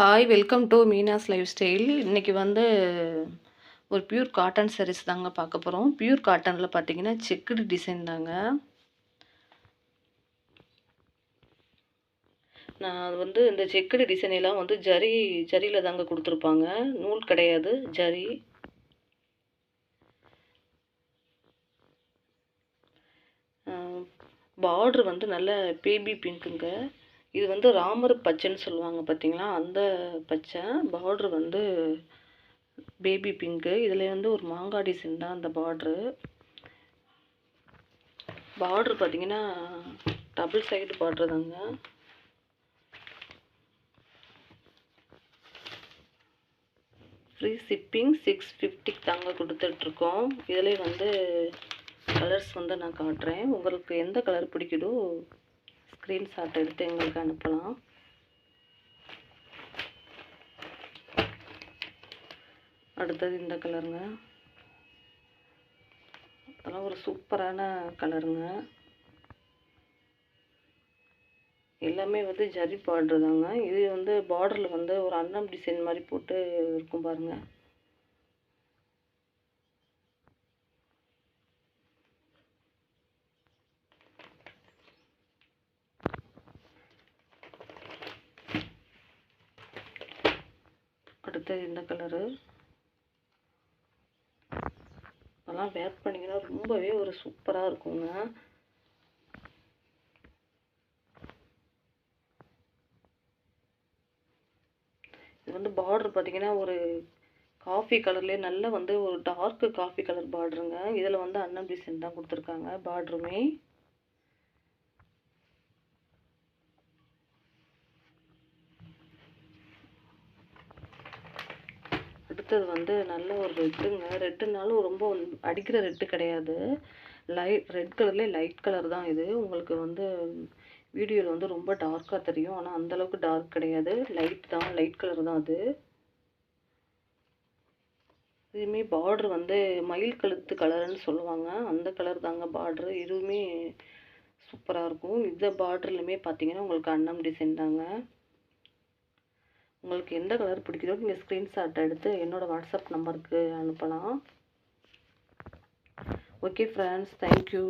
Hi welcome to Meena's life style. இன்றைக்கி வந்து ஒரு பியூர் காட்டன் சாரீஸ் தாங்க பார்க்க போகிறோம். பியூர் காட்டனில் பார்த்தீங்கன்னா செக்குடு டிசைன் தாங்க. நான் அது வந்து இந்த செக்குடு டிசைனெல்லாம் வந்து ஜரியில் தாங்க கொடுத்துருப்பாங்க. நூல் கிடையாது, ஜரி. பார்ட்ரு வந்து நல்ல பேபி பிங்க்குங்க. இது வந்து ராமர் பச்சைன்னு சொல்லுவாங்க பார்த்தீங்களா, அந்த பச்சை. பார்ட்ரு வந்து பேபி பிங்க்கு. இதில் வந்து ஒரு மாங்காய் டிசைன் தான் அந்த பார்ட்ரு. பார்ட்ரு பார்த்தீங்கன்னா டபுள் சைடு பார்ட்ரு தாங்க. ஃப்ரீ ஷிப்பிங் 650 தாங்க கொடுத்துட்ருக்கோம். இதிலே வந்து கலர்ஸ் வந்து நான் காட்டுறேன். உங்களுக்கு எந்த கலர் பிடிக்குதோ ஸ்க்ரீன்ஷாட் எடுத்து எங்களுக்கு அனுப்பலாம். அடுத்தது இந்த கலருங்க. அதெல்லாம் ஒரு சூப்பரான கலருங்க. எல்லாமே வந்து ஜரி பார்டர் தாங்க. இது வந்து பார்டரில் வந்து ஒரு அன்னம் டிசைன் மாதிரி போட்டு இருக்கும் பாருங்க. அடுத்தது இந்த கலரு. அதெல்லாம் வேர் பண்ணிங்கன்னா ரொம்பவே ஒரு சூப்பராக இருக்குங்க. இது வந்து பார்டர் பார்த்தீங்கன்னா ஒரு காஃபி கலர்லேயே நல்ல வந்து ஒரு டார்க் காஃபி கலர் பார்டருங்க. இதில் வந்து அன்னம் டிசைன் தான் கொடுத்துருக்காங்க பார்டருமே. அடுத்தது வந்து நல்ல ஒரு ரெட்டுங்க. ரெட்டுனாலும் ரொம்ப அடிக்கிற ரெட்டு கிடையாது. ரெட் கலர்லேயே லைட் கலர் தான் இது. உங்களுக்கு வந்து வீடியோவில் வந்து ரொம்ப டார்க்காக தெரியும், ஆனால் அந்தளவுக்கு டார்க் கிடையாது. லைட் தான், லைட் கலர் தான் அது. இதுவுமே பார்டர் வந்து மயில் கழுத்து கலருன்னு சொல்லுவாங்க, அந்த கலர் தாங்க பார்டரு. இதுவுமே சூப்பராக இருக்கும். இந்த பார்டர்லையுமே பார்த்தீங்கன்னா உங்களுக்கு அன்னம் டிசைன் தாங்க. உங்களுக்கு எந்த கலர் பிடிக்குதோ நீங்கள் ஸ்க்ரீன்ஷாட் எடுத்து என்னோடய வாட்ஸ்அப் நம்பருக்கு அனுப்பலாம். Okay friends, thank you.